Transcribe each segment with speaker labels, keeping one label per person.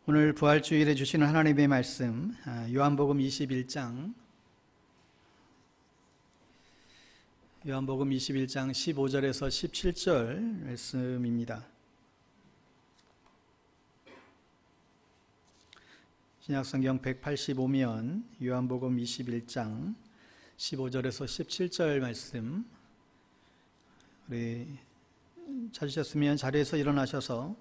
Speaker 1: 오늘 부활주일에 주시는 하나님의 말씀, 요한복음 21장 15절에서 17절 말씀입니다. 신약성경 185면 요한복음 21장 15절에서 17절 말씀, 우리 찾으셨으면 자리에서 일어나셔서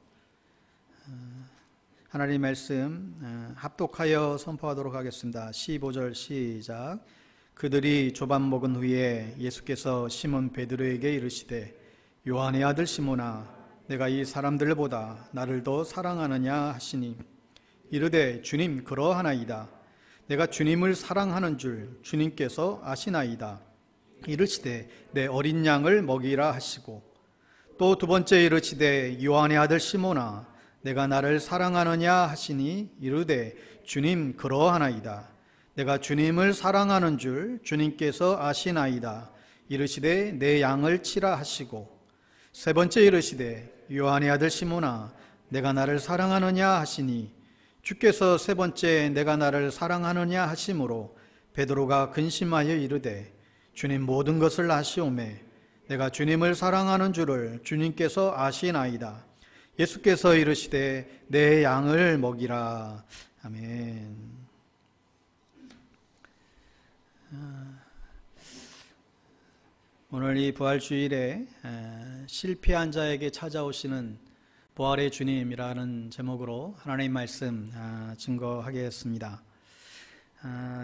Speaker 1: 하나님의 말씀 합독하여 선포하도록 하겠습니다. 15절 시작. 그들이 조반 먹은 후에 예수께서 시몬 베드로에게 이르시되 요한의 아들 시몬아, 내가 이 사람들보다 나를 더 사랑하느냐 하시니 이르되 주님 그러하나이다. 내가 주님을 사랑하는 줄 주님께서 아시나이다. 이르시되 내 어린 양을 먹이라 하시고 또 두 번째 이르시되 요한의 아들 시몬아, 내가 나를 사랑하느냐 하시니 이르되 주님 그러하나이다. 내가 주님을 사랑하는 줄 주님께서 아시나이다. 이르시되 내 양을 치라 하시고 세 번째 이르시되 요한의 아들 시몬아, 내가 나를 사랑하느냐 하시니 주께서 세 번째 내가 나를 사랑하느냐 하심으로 베드로가 근심하여 이르되 주님 모든 것을 아시오매 내가 주님을 사랑하는 줄을 주님께서 아시나이다. 예수께서 이르시되 내 양을 먹이라. 아멘. 오늘 이 부활주일에 실패한 자에게 찾아오시는 부활의 주님이라는 제목으로 하나님의 말씀 증거하겠습니다.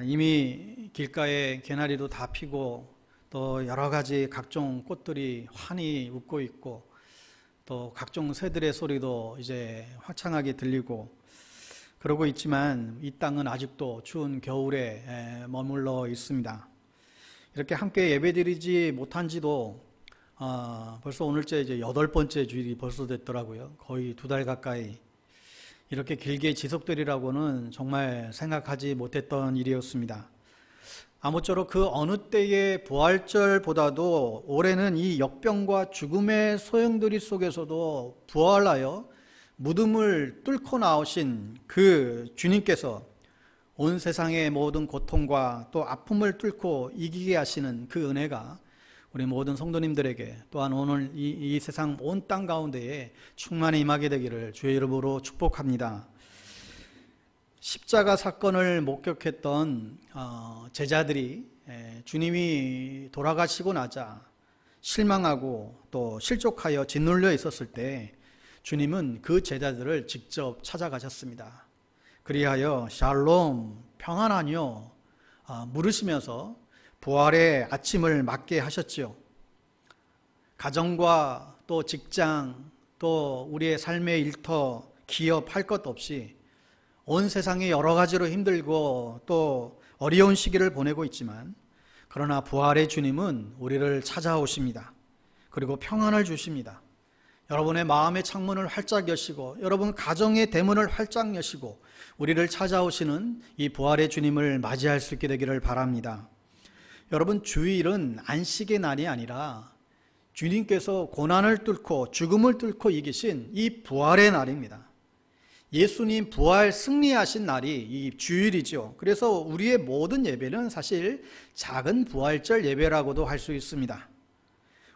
Speaker 1: 이미 길가에 개나리도 다 피고 또 여러 가지 각종 꽃들이 환히 웃고 있고 또 각종 새들의 소리도 이제 화창하게 들리고 그러고 있지만 이 땅은 아직도 추운 겨울에 머물러 있습니다. 이렇게 함께 예배드리지 못한 지도 벌써 오늘째 이제 8번째 주일이 벌써 됐더라고요. 거의 2달 가까이. 이렇게 길게 지속되리라고는 정말 생각하지 못했던 일이었습니다. 아무쪼록 그 어느 때의 부활절보다도 올해는 이 역병과 죽음의 소용돌이 속에서도 부활하여 무덤을 뚫고 나오신 그 주님께서 온 세상의 모든 고통과 또 아픔을 뚫고 이기게 하시는 그 은혜가 우리 모든 성도님들에게 또한 오늘 이 세상 온 땅 가운데에 충만히 임하게 되기를 주의 이름으로 축복합니다. 십자가 사건을 목격했던 제자들이 주님이 돌아가시고 나자 실망하고 또 실족하여 짓눌려 있었을 때 주님은 그 제자들을 직접 찾아가셨습니다. 그리하여 샬롬 평안하뇨 물으시면서 부활의 아침을 맞게 하셨지요. 가정과 또 직장 또 우리의 삶의 일터 기업 할 것 없이 온 세상이 여러 가지로 힘들고 또 어려운 시기를 보내고 있지만 그러나 부활의 주님은 우리를 찾아오십니다. 그리고 평안을 주십니다. 여러분의 마음의 창문을 활짝 여시고 여러분 가정의 대문을 활짝 여시고 우리를 찾아오시는 이 부활의 주님을 맞이할 수 있게 되기를 바랍니다. 여러분, 주일은 안식의 날이 아니라 주님께서 고난을 뚫고 죽음을 뚫고 이기신 이 부활의 날입니다. 예수님 부활 승리하신 날이 이 주일이죠. 그래서 우리의 모든 예배는 사실 작은 부활절 예배라고도 할 수 있습니다.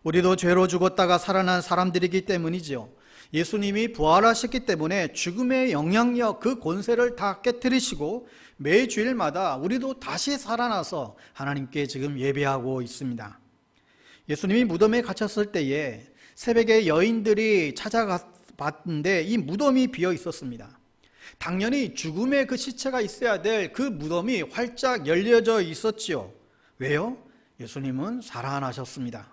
Speaker 1: 우리도 죄로 죽었다가 살아난 사람들이기 때문이죠. 예수님이 부활하셨기 때문에 죽음의 영향력, 그 권세를 다 깨뜨리시고 매 주일마다 우리도 다시 살아나서 하나님께 지금 예배하고 있습니다. 예수님이 무덤에 갇혔을 때에 새벽에 여인들이 찾아갔는데 이 무덤이 비어 있었습니다. 당연히 죽음의 그 시체가 있어야 될 그 무덤이 활짝 열려져 있었지요. 왜요? 예수님은 살아나셨습니다.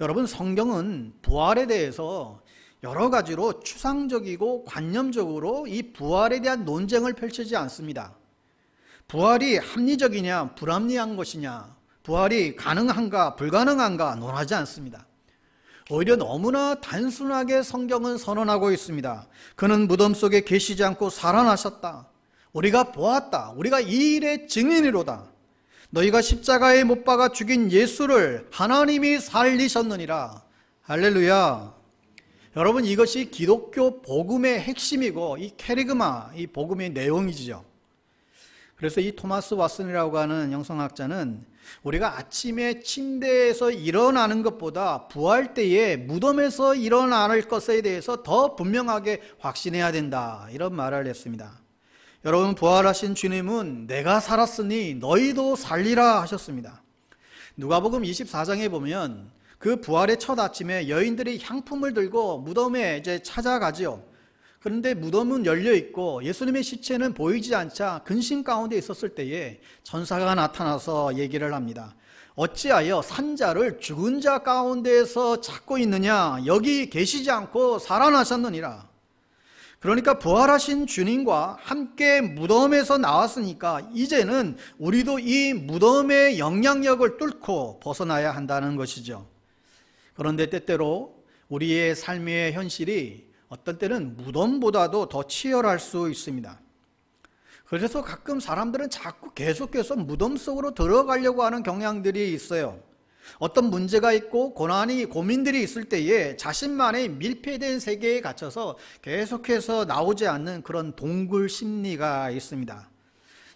Speaker 1: 여러분, 성경은 부활에 대해서 여러 가지로 추상적이고 관념적으로 이 부활에 대한 논쟁을 펼치지 않습니다. 부활이 합리적이냐 불합리한 것이냐, 부활이 가능한가 불가능한가 논하지 않습니다. 오히려 너무나 단순하게 성경은 선언하고 있습니다. 그는 무덤 속에 계시지 않고 살아나셨다. 우리가 보았다. 우리가 이 일의 증인이로다. 너희가 십자가에 못 박아 죽인 예수를 하나님이 살리셨느니라. 할렐루야. 여러분, 이것이 기독교 복음의 핵심이고 이 캐리그마, 이 복음의 내용이지요. 그래서 이 토마스 왓슨이라고 하는 영성학자는 우리가 아침에 침대에서 일어나는 것보다 부활 때에 무덤에서 일어날 것에 대해서 더 분명하게 확신해야 된다, 이런 말을 했습니다. 여러분, 부활하신 주님은 내가 살았으니 너희도 살리라 하셨습니다. 누가복음 24장에 보면 그 부활의 첫 아침에 여인들이 향품을 들고 무덤에 이제 찾아가지요. 그런데 무덤은 열려 있고 예수님의 시체는 보이지 않자 근심 가운데 있었을 때에 천사가 나타나서 얘기를 합니다. 어찌하여 산자를 죽은 자 가운데에서 찾고 있느냐? 여기 계시지 않고 살아나셨느니라. 그러니까 부활하신 주님과 함께 무덤에서 나왔으니까 이제는 우리도 이 무덤의 영향력을 뚫고 벗어나야 한다는 것이죠. 그런데 때때로 우리의 삶의 현실이 어떤 때는 무덤보다도 더 치열할 수 있습니다. 그래서 가끔 사람들은 자꾸 계속해서 무덤 속으로 들어가려고 하는 경향들이 있어요. 어떤 문제가 있고 고민들이 있을 때에 자신만의 밀폐된 세계에 갇혀서 계속해서 나오지 않는 그런 동굴 심리가 있습니다.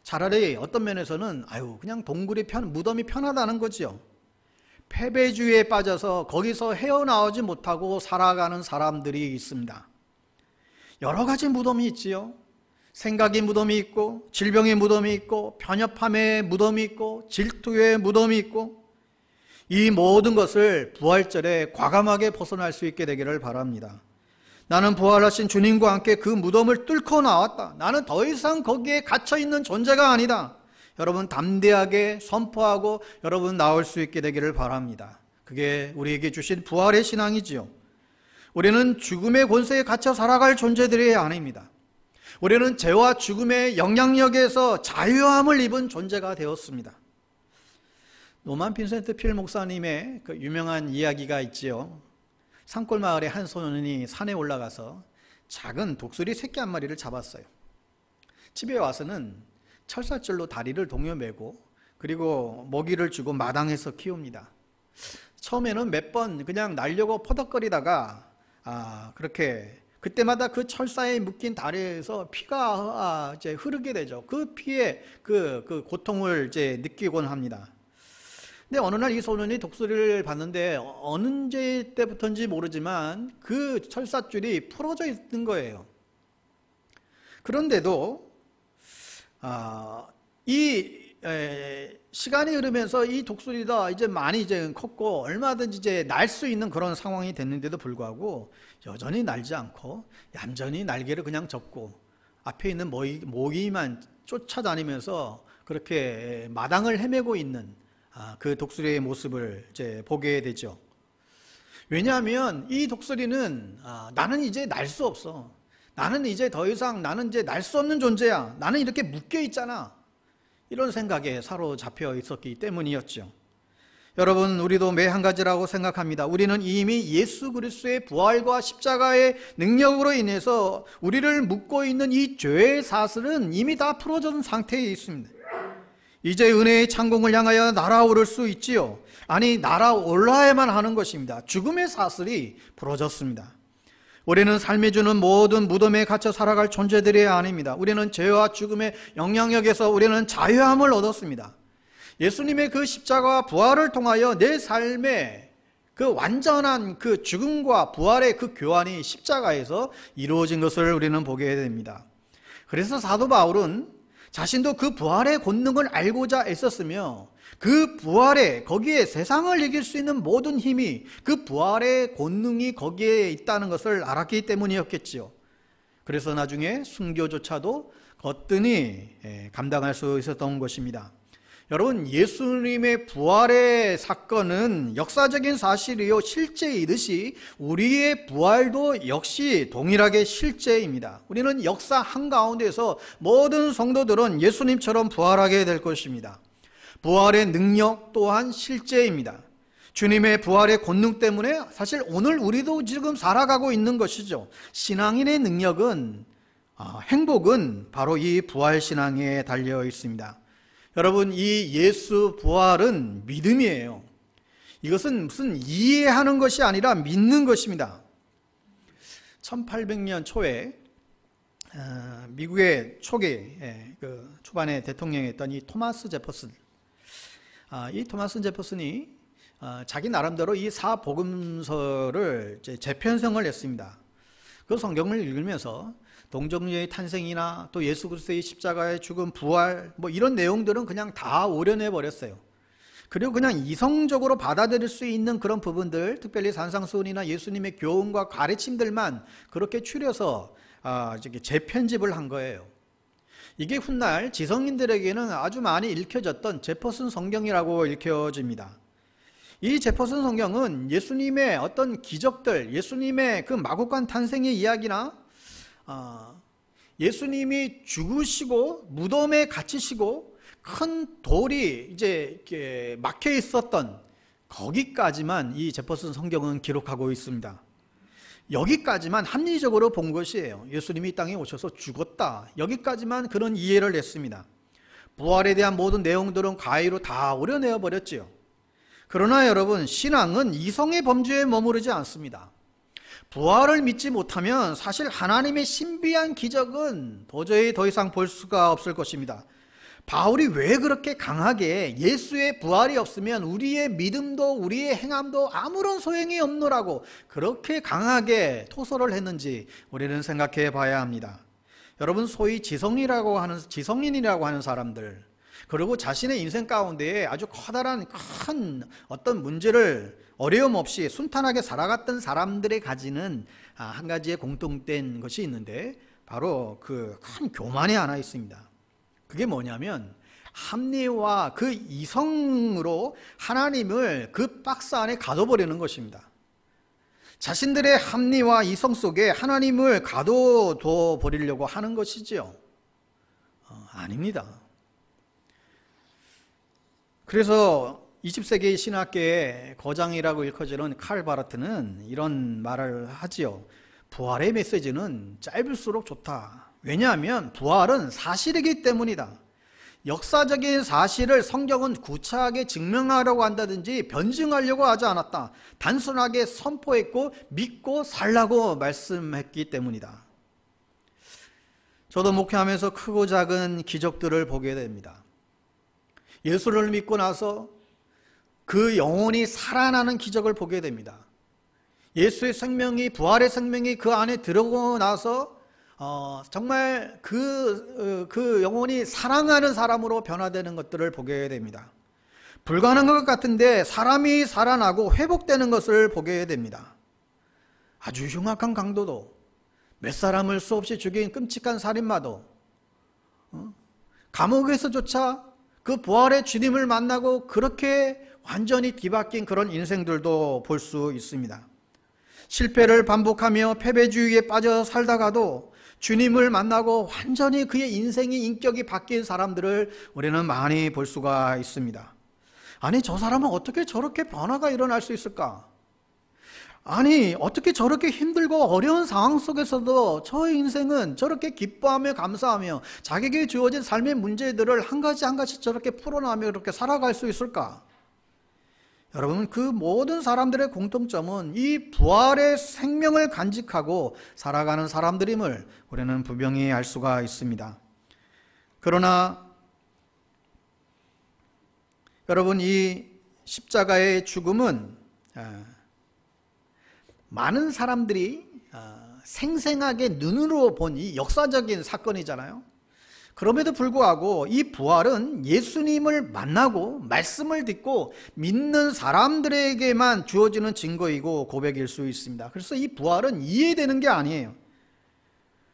Speaker 1: 차라리 어떤 면에서는 그냥 무덤이 편하다는 거죠. 패배주의에 빠져서 거기서 헤어나오지 못하고 살아가는 사람들이 있습니다. 여러 가지 무덤이 있지요. 생각의 무덤이 있고, 질병의 무덤이 있고, 편협함의 무덤이 있고, 질투의 무덤이 있고, 이 모든 것을 부활절에 과감하게 벗어날 수 있게 되기를 바랍니다. 나는 부활하신 주님과 함께 그 무덤을 뚫고 나왔다. 나는 더 이상 거기에 갇혀있는 존재가 아니다. 여러분, 담대하게 선포하고 여러분 나올 수 있게 되기를 바랍니다. 그게 우리에게 주신 부활의 신앙이지요. 우리는 죽음의 권세에 갇혀 살아갈 존재들이 아닙니다. 우리는 죄와 죽음의 영향력에서 자유함을 입은 존재가 되었습니다. 노만 빈센트 필 목사님의 그 유명한 이야기가 있지요. 산골 마을의 한 소년이 산에 올라가서 작은 독수리 새끼 한 마리를 잡았어요. 집에 와서는 철사줄로 다리를 동여매고 그리고 먹이를 주고 마당에서 키웁니다. 처음에는 몇 번 그냥 날려고 퍼덕거리다가 그렇게 그때마다 그 철사에 묶인 다리에서 피가 이제 흐르게 되죠. 그 피에 그 고통을 이제 느끼곤 합니다. 근데 어느 날 이 소년이 독수리를 봤는데 언제 때부터인지 모르지만 그 철사줄이 풀어져 있는 거예요. 그런데도 시간이 흐르면서 이 독수리가 이제 많이 이제 컸고 얼마든지 이제 날 수 있는 그런 상황이 됐는데도 불구하고 여전히 날지 않고 얌전히 날개를 그냥 접고 앞에 있는 모기만 쫓아다니면서 그렇게 마당을 헤매고 있는 그 독수리의 모습을 이제 보게 되죠. 왜냐하면 이 독수리는 나는 이제 날 수 없어. 나는 이제 더 이상 나는 이제 날 수 없는 존재야. 나는 이렇게 묶여 있잖아. 이런 생각에 사로잡혀 있었기 때문이었죠. 여러분, 우리도 매 한 가지라고 생각합니다. 우리는 이미 예수 그리스도의 부활과 십자가의 능력으로 인해서 우리를 묶고 있는 이 죄의 사슬은 이미 다 풀어진 상태에 있습니다. 이제 은혜의 창공을 향하여 날아오를 수 있지요. 아니, 날아올라야만 하는 것입니다. 죽음의 사슬이 풀어졌습니다. 우리는 삶이 주는 모든 무덤에 갇혀 살아갈 존재들이 아닙니다. 우리는 죄와 죽음의 영향력에서 우리는 자유함을 얻었습니다. 예수님의 그 십자가와 부활을 통하여 내 삶의 그 완전한 그 죽음과 부활의 그 교환이 십자가에서 이루어진 것을 우리는 보게 됩니다. 그래서 사도 바울은 자신도 그 부활의 권능을 알고자 애썼으며 그 부활에 거기에 세상을 이길 수 있는 모든 힘이 그 부활의 권능이 거기에 있다는 것을 알았기 때문이었겠지요. 그래서 나중에 순교조차도 거뜬히 감당할 수 있었던 것입니다. 여러분, 예수님의 부활의 사건은 역사적인 사실이요 실제이듯이 우리의 부활도 역시 동일하게 실제입니다. 우리는 역사 한가운데서 모든 성도들은 예수님처럼 부활하게 될 것입니다. 부활의 능력 또한 실제입니다. 주님의 부활의 권능 때문에 사실 오늘 우리도 지금 살아가고 있는 것이죠. 신앙인의 능력은 행복은 바로 이 부활신앙에 달려 있습니다. 여러분, 이 예수 부활은 믿음이에요. 이것은 무슨 이해하는 것이 아니라 믿는 것입니다. 1800년 초에 미국의 초기 그 초반에 대통령이었던 이 토마스 제퍼슨, 이 토마스 제퍼슨이 자기 나름대로 이 사복음서를 재편성을 했습니다. 그 성경을 읽으면서 동정녀의 탄생이나 또 예수 그리스도의 십자가의 죽음, 부활 뭐 이런 내용들은 그냥 다 오려내 버렸어요. 그리고 그냥 이성적으로 받아들일 수 있는 그런 부분들, 특별히 산상수훈이나 예수님의 교훈과 가르침들만 그렇게 추려서 재편집을 한 거예요. 이게 훗날 지성인들에게는 아주 많이 읽혀졌던 제퍼슨 성경이라고 읽혀집니다. 이 제퍼슨 성경은 예수님의 어떤 기적들, 예수님의 그 마구간 탄생의 이야기나 예수님이 죽으시고 무덤에 갇히시고 큰 돌이 이제 이렇게 막혀 있었던 거기까지만 이 제퍼슨 성경은 기록하고 있습니다. 여기까지만 합리적으로 본 것이에요. 예수님이 이 땅에 오셔서 죽었다, 여기까지만 그런 이해를 했습니다. 부활에 대한 모든 내용들은 가히로 다 오려내어 버렸지요. 그러나 여러분, 신앙은 이성의 범주에 머무르지 않습니다. 부활을 믿지 못하면 사실 하나님의 신비한 기적은 도저히 더 이상 볼 수가 없을 것입니다. 바울이 왜 그렇게 강하게 예수의 부활이 없으면 우리의 믿음도 우리의 행함도 아무런 소용이 없노라고 그렇게 강하게 토설을 했는지 우리는 생각해 봐야 합니다. 여러분, 소위 지성인이라고 하는 사람들, 그리고 자신의 인생 가운데에 아주 커다란 큰 어떤 문제를 어려움 없이 순탄하게 살아갔던 사람들이 가지는 한 가지의 공통된 것이 있는데, 바로 그 큰 교만이 하나 있습니다. 그게 뭐냐면 합리와 그 이성으로 하나님을 그 박스 안에 가둬버리는 것입니다. 자신들의 합리와 이성 속에 하나님을 가둬둬 버리려고 하는 것이지요. 아닙니다. 그래서 20세기 신학계의 거장이라고 일컬어지는 칼 바르트는 이런 말을 하지요. 부활의 메시지는 짧을수록 좋다. 왜냐하면 부활은 사실이기 때문이다. 역사적인 사실을 성경은 구차하게 증명하려고 한다든지 변증하려고 하지 않았다. 단순하게 선포했고 믿고 살라고 말씀했기 때문이다. 저도 목회하면서 크고 작은 기적들을 보게 됩니다. 예수를 믿고 나서 그 영혼이 살아나는 기적을 보게 됩니다. 예수의 생명이, 부활의 생명이 그 안에 들어오고 나서 정말 그 영혼이 사랑하는 사람으로 변화되는 것들을 보게 됩니다. 불가능한 것 같은데 사람이 살아나고 회복되는 것을 보게 됩니다. 아주 흉악한 강도도, 몇 사람을 수없이 죽인 끔찍한 살인마도, 감옥에서조차 그 부활의 주님을 만나고 그렇게 완전히 뒤바뀐 그런 인생들도 볼 수 있습니다. 실패를 반복하며 패배주의에 빠져 살다가도 주님을 만나고 완전히 그의 인생이, 인격이 바뀐 사람들을 우리는 많이 볼 수가 있습니다. 아니, 저 사람은 어떻게 저렇게 변화가 일어날 수 있을까? 아니, 어떻게 저렇게 힘들고 어려운 상황 속에서도 저 인생은 저렇게 기뻐하며 감사하며 자기에게 주어진 삶의 문제들을 한 가지 한 가지 저렇게 풀어나가며 그렇게 살아갈 수 있을까? 여러분, 그 모든 사람들의 공통점은 이 부활의 생명을 간직하고 살아가는 사람들임을 우리는 분명히 알 수가 있습니다. 그러나 여러분, 이 십자가의 죽음은 많은 사람들이 생생하게 눈으로 본 이 역사적인 사건이잖아요. 그럼에도 불구하고 이 부활은 예수님을 만나고 말씀을 듣고 믿는 사람들에게만 주어지는 증거이고 고백일 수 있습니다. 그래서 이 부활은 이해되는 게 아니에요.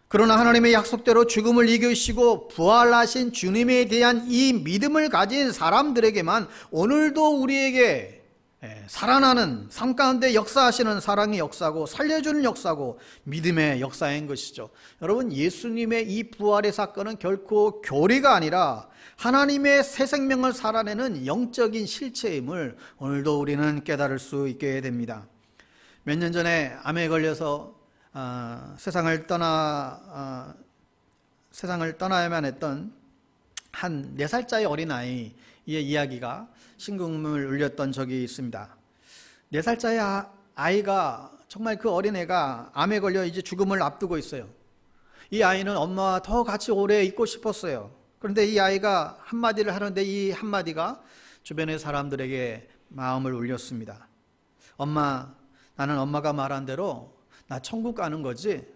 Speaker 1: 그러나 하나님의 약속대로 죽음을 이기시고 부활하신 주님에 대한 이 믿음을 가진 사람들에게만 오늘도 우리에게 살아나는 삶 가운데 역사하시는 사랑의 역사고 살려주는 역사고 믿음의 역사인 것이죠. 여러분, 예수님의 이 부활의 사건은 결코 교리가 아니라 하나님의 새 생명을 살아내는 영적인 실체임을 오늘도 우리는 깨달을 수 있게 됩니다. 몇 년 전에 암에 걸려서 세상을 떠나야만 했던 한 4살짜리 어린아이의 이야기가 신금을 울렸던 적이 있습니다. 4살짜리 아이가 정말 그 어린애가 암에 걸려 이제 죽음을 앞두고 있어요. 이 아이는 엄마와 더 같이 오래 있고 싶었어요. 그런데 이 아이가 한마디를 하는데 이 한마디가 주변의 사람들에게 마음을 울렸습니다. 엄마, 나는 엄마가 말한 대로 나 천국 가는 거지?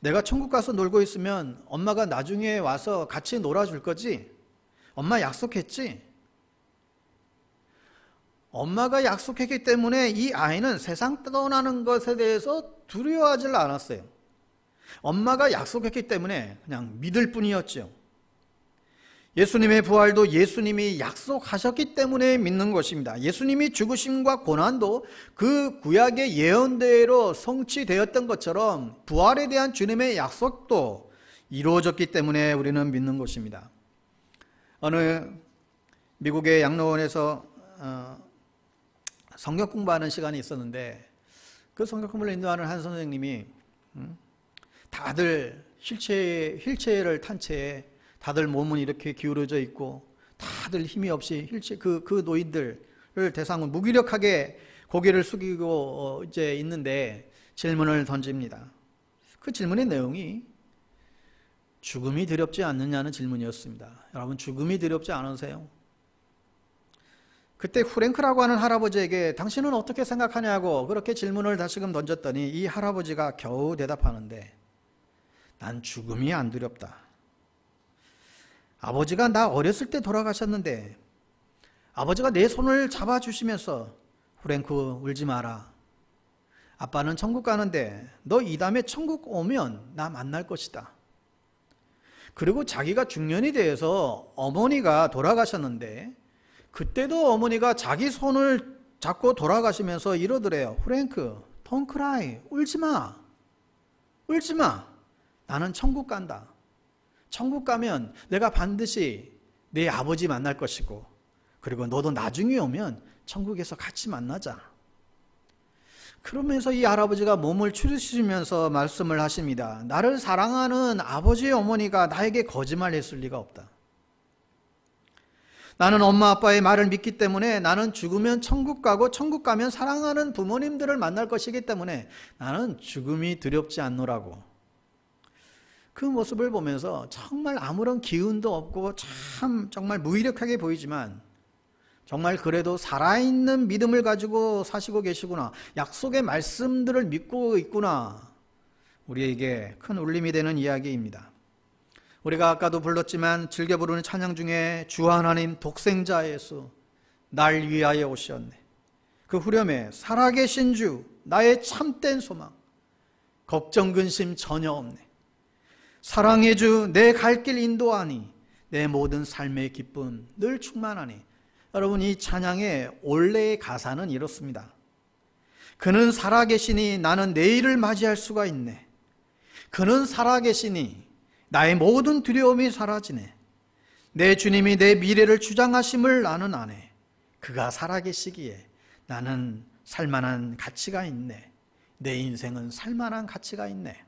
Speaker 1: 내가 천국 가서 놀고 있으면 엄마가 나중에 와서 같이 놀아줄 거지? 엄마 약속했지? 엄마가 약속했기 때문에 이 아이는 세상 떠나는 것에 대해서 두려워하지 않았어요. 엄마가 약속했기 때문에 그냥 믿을 뿐이었죠. 예수님의 부활도 예수님이 약속하셨기 때문에 믿는 것입니다. 예수님이 죽으심과 고난도 그 구약의 예언대로 성취되었던 것처럼 부활에 대한 주님의 약속도 이루어졌기 때문에 우리는 믿는 것입니다. 어느 미국의 양로원에서 성경 공부하는 시간이 있었는데 그 성경 공부를 인도하는 한 선생님이 다들 휠체어를 탄 채에 다들 몸은 이렇게 기울어져 있고 다들 힘이 없이 그 노인들을 대상으로 무기력하게 고개를 숙이고 이제 있는데 질문을 던집니다. 그 질문의 내용이 죽음이 두렵지 않느냐는 질문이었습니다. 여러분, 죽음이 두렵지 않으세요? 그때 프랭크라고 하는 할아버지에게 당신은 어떻게 생각하냐고 그렇게 질문을 다시금 던졌더니 이 할아버지가 겨우 대답하는데, 난 죽음이 안 두렵다. 아버지가 나 어렸을 때 돌아가셨는데 아버지가 내 손을 잡아주시면서 프랭크 울지 마라. 아빠는 천국 가는데 너 이 다음에 천국 오면 나 만날 것이다. 그리고 자기가 중년이 돼서 어머니가 돌아가셨는데 그때도 어머니가 자기 손을 잡고 돌아가시면서 이러더래요. 프랭크, don't cry. 울지 마. 울지 마. 나는 천국 간다. 천국 가면 내가 반드시 내 아버지 만날 것이고, 그리고 너도 나중에 오면 천국에서 같이 만나자. 그러면서 이 할아버지가 몸을 추리시면서 말씀을 하십니다. 나를 사랑하는 아버지의 어머니가 나에게 거짓말했을 리가 없다. 나는 엄마 아빠의 말을 믿기 때문에 나는 죽으면 천국 가고 천국 가면 사랑하는 부모님들을 만날 것이기 때문에 나는 죽음이 두렵지 않노라고. 그 모습을 보면서 정말 아무런 기운도 없고 참 정말 무기력하게 보이지만 정말 그래도 살아있는 믿음을 가지고 사시고 계시구나. 약속의 말씀들을 믿고 있구나. 우리에게 큰 울림이 되는 이야기입니다. 우리가 아까도 불렀지만 즐겨 부르는 찬양 중에 주 하나님 독생자 예수 날 위하여 오셨네. 그 후렴에 살아계신 주 나의 참된 소망 걱정 근심 전혀 없네. 사랑의 주 내 갈 길 인도하니 내 모든 삶의 기쁨 늘 충만하니. 여러분, 이 찬양의 원래의 가사는 이렇습니다. 그는 살아계시니 나는 내일을 맞이할 수가 있네. 그는 살아계시니 나의 모든 두려움이 사라지네. 내 주님이 내 미래를 주장하심을 나는 아네. 그가 살아계시기에 나는 살만한 가치가 있네. 내 인생은 살만한 가치가 있네.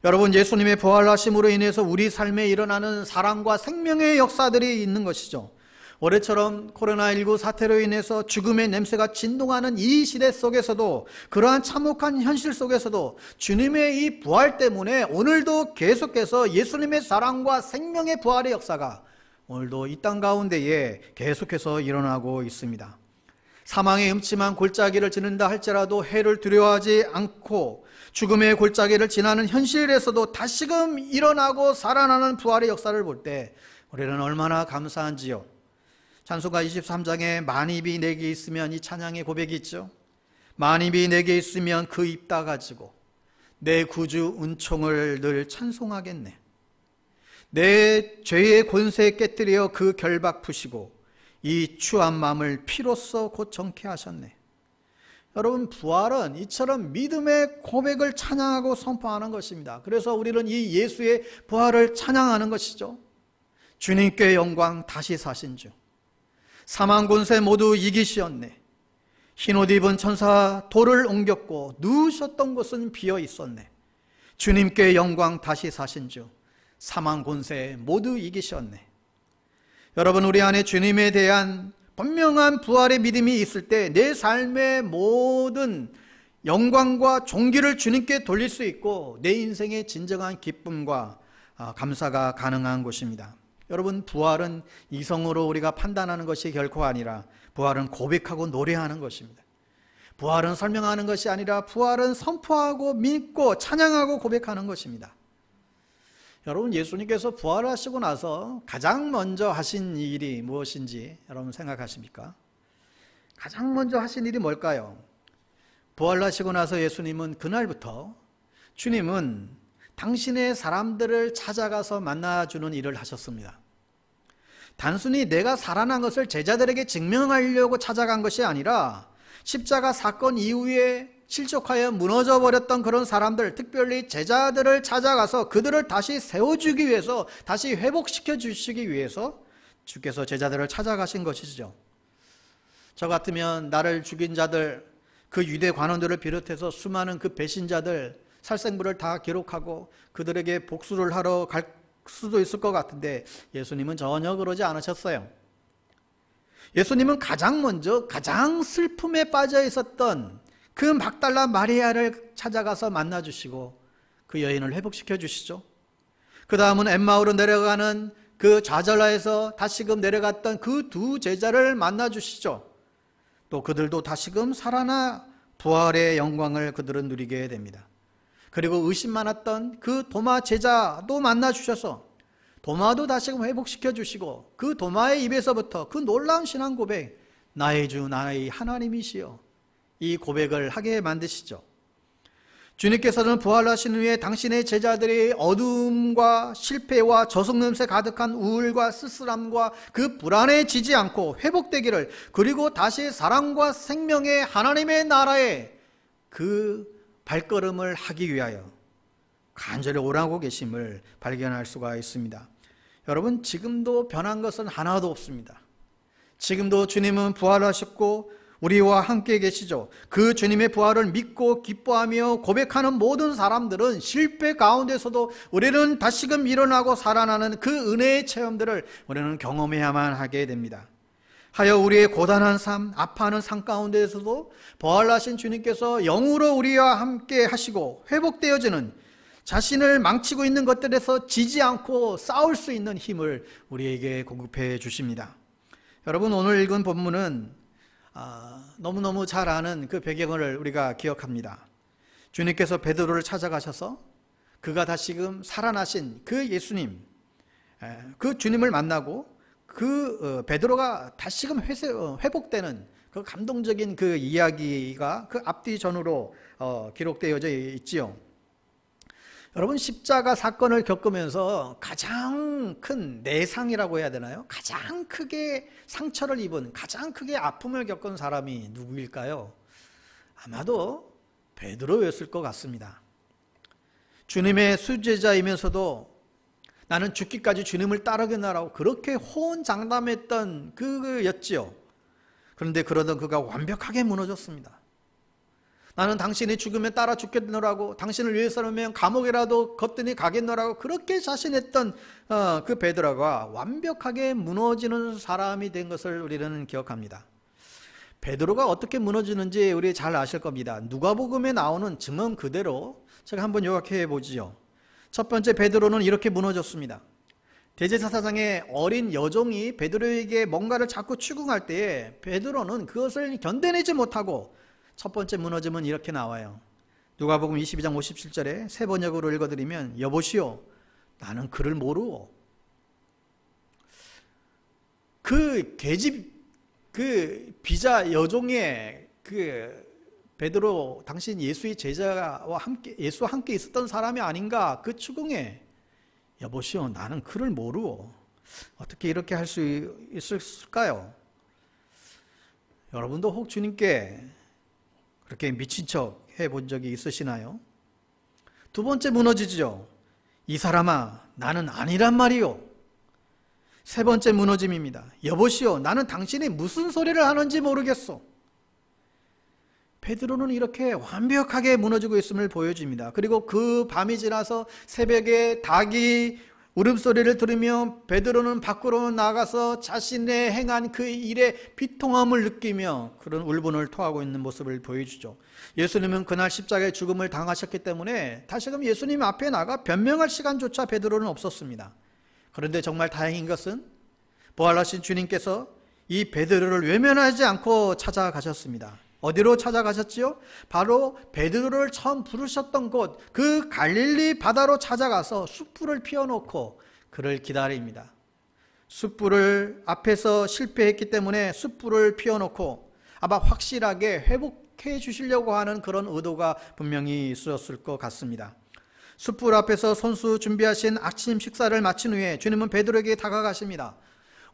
Speaker 1: 여러분, 예수님의 부활하심으로 인해서 우리 삶에 일어나는 사랑과 생명의 역사들이 있는 것이죠. 올해처럼 코로나19 사태로 인해서 죽음의 냄새가 진동하는 이 시대 속에서도, 그러한 참혹한 현실 속에서도 주님의 이 부활 때문에 오늘도 계속해서 예수님의 사랑과 생명의 부활의 역사가 오늘도 이 땅 가운데에 계속해서 일어나고 있습니다. 사망의 음침한 골짜기를 지른다 할지라도 해를 두려워하지 않고 죽음의 골짜기를 지나는 현실에서도 다시금 일어나고 살아나는 부활의 역사를 볼 때 우리는 얼마나 감사한지요. 찬송가 23장에 만입이 내게 있으면, 이 찬양의 고백이 있죠. 만입이 내게 있으면 그 입 다 가지고 내 구주 은총을 늘 찬송하겠네. 내 죄의 권세 깨뜨려 그 결박 푸시고 이 추한 마음을 피로써 곧 정케 하셨네. 여러분, 부활은 이처럼 믿음의 고백을 찬양하고 선포하는 것입니다. 그래서 우리는 이 예수의 부활을 찬양하는 것이죠. 주님께 영광, 다시 사신 주 사망 권세 모두 이기시었네. 흰옷 입은 천사 돌을 옮겼고 누우셨던 곳은 비어 있었네. 주님께 영광, 다시 사신 주 사망 권세 모두 이기셨네. 여러분, 우리 안에 주님에 대한 분명한 부활의 믿음이 있을 때 내 삶의 모든 영광과 존귀를 주님께 돌릴 수 있고 내 인생의 진정한 기쁨과 감사가 가능한 것입니다. 여러분, 부활은 이성으로 우리가 판단하는 것이 결코 아니라 부활은 고백하고 노래하는 것입니다. 부활은 설명하는 것이 아니라 부활은 선포하고 믿고 찬양하고 고백하는 것입니다. 여러분, 예수님께서 부활하시고 나서 가장 먼저 하신 일이 무엇인지 여러분 생각하십니까? 가장 먼저 하신 일이 뭘까요? 부활하시고 나서 예수님은 그날부터 주님은 당신의 사람들을 찾아가서 만나주는 일을 하셨습니다. 단순히 내가 살아난 것을 제자들에게 증명하려고 찾아간 것이 아니라 십자가 사건 이후에 실족하여 무너져 버렸던 그런 사람들, 특별히 제자들을 찾아가서 그들을 다시 세워주기 위해서, 다시 회복시켜 주시기 위해서 주께서 제자들을 찾아가신 것이죠. 저 같으면 나를 죽인 자들, 그 유대 관원들을 비롯해서 수많은 그 배신자들 살생부를 다 기록하고 그들에게 복수를 하러 갈 수도 있을 것 같은데 예수님은 전혀 그러지 않으셨어요. 예수님은 가장 먼저 가장 슬픔에 빠져 있었던 그 막달라 마리아를 찾아가서 만나주시고 그 여인을 회복시켜 주시죠. 그 다음은 엠마오로 내려가는 그 좌절라에서 다시금 내려갔던 그 두 제자를 만나주시죠. 또 그들도 다시금 살아나 부활의 영광을 그들은 누리게 됩니다. 그리고 의심 많았던 그 도마 제자도 만나주셔서 도마도 다시금 회복시켜 주시고 그 도마의 입에서부터 그 놀라운 신앙 고백, 나의 주 나의 하나님이시여, 이 고백을 하게 만드시죠. 주님께서는 부활하신 후에 당신의 제자들이 어둠과 실패와 저속냄새 가득한 우울과 쓸쓸함과 그 불안에 지지 않고 회복되기를, 그리고 다시 사랑과 생명의 하나님의 나라에 그 발걸음을 하기 위하여 간절히 오라고 계심을 발견할 수가 있습니다. 여러분, 지금도 변한 것은 하나도 없습니다. 지금도 주님은 부활하셨고 우리와 함께 계시죠. 그 주님의 부활을 믿고 기뻐하며 고백하는 모든 사람들은 실패 가운데서도 우리는 다시금 일어나고 살아나는 그 은혜의 체험들을 우리는 경험해야만 하게 됩니다. 하여 우리의 고단한 삶, 아파하는 삶 가운데에서도 부활하신 주님께서 영으로 우리와 함께 하시고 회복되어지는, 자신을 망치고 있는 것들에서 지지 않고 싸울 수 있는 힘을 우리에게 공급해 주십니다. 여러분, 오늘 읽은 본문은 너무너무 잘 아는 그 배경을 우리가 기억합니다. 주님께서 베드로를 찾아가셔서 그가 다시금 살아나신 그 예수님, 그 주님을 만나고 그 베드로가 다시금 회복되는 그 감동적인 그 이야기가 그 앞뒤 전후로 기록되어져 있지요. 여러분, 십자가 사건을 겪으면서 가장 큰 내상이라고 해야 되나요? 가장 크게 상처를 입은, 가장 크게 아픔을 겪은 사람이 누구일까요? 아마도 베드로였을 것 같습니다. 주님의 수제자이면서도 나는 죽기까지 주님을 따르겠나라고 그렇게 호언장담했던 그였지요. 그런데 그러던 그가 완벽하게 무너졌습니다. 나는 당신이 죽으면 따라 죽겠노라고, 당신을 위해서라면 감옥이라도 걷더니 가겠노라고 그렇게 자신했던 그 베드로가 완벽하게 무너지는 사람이 된 것을 우리는 기억합니다. 베드로가 어떻게 무너지는지 우리 잘 아실 겁니다. 누가복음에 나오는 증언 그대로 제가 한번 요약해 보지요. 첫 번째, 베드로는 이렇게 무너졌습니다. 대제사장의 어린 여종이 베드로에게 뭔가를 자꾸 추궁할 때에 베드로는 그것을 견뎌내지 못하고 첫 번째 무너짐은 이렇게 나와요. 누가복음 22장 57절에 세 번역으로 읽어드리면, 여보시오, 나는 그를 모르오. 그 계집, 그 비자 여종의 그 베드로, 당신 예수의 제자와 함께, 예수와 함께 있었던 사람이 아닌가, 그 추궁에 여보시오, 나는 그를 모르오. 어떻게 이렇게 할 수 있을까요? 여러분도 혹 주님께 그렇게 미친 척 해본 적이 있으시나요? 두 번째 무너지죠. 이 사람아, 나는 아니란 말이요. 세 번째 무너짐입니다. 여보시오, 나는 당신이 무슨 소리를 하는지 모르겠소. 베드로는 이렇게 완벽하게 무너지고 있음을 보여줍니다. 그리고 그 밤이 지나서 새벽에 닭이 울음소리를 들으며 베드로는 밖으로 나가서 자신의 행한 그 일에 비통함을 느끼며 그런 울분을 토하고 있는 모습을 보여주죠. 예수님은 그날 십자가의 죽음을 당하셨기 때문에 다시금 예수님 앞에 나가 변명할 시간조차 베드로는 없었습니다. 그런데 정말 다행인 것은 부활하신 주님께서 이 베드로를 외면하지 않고 찾아가셨습니다. 어디로 찾아가셨지요? 바로 베드로를 처음 부르셨던 곳, 그 갈릴리 바다로 찾아가서 숯불을 피워놓고 그를 기다립니다. 숯불을 앞에서 실패했기 때문에 숯불을 피워놓고 아마 확실하게 회복해 주시려고 하는 그런 의도가 분명히 있었을 것 같습니다. 숯불 앞에서 손수 준비하신 아침 식사를 마친 후에 주님은 베드로에게 다가가십니다.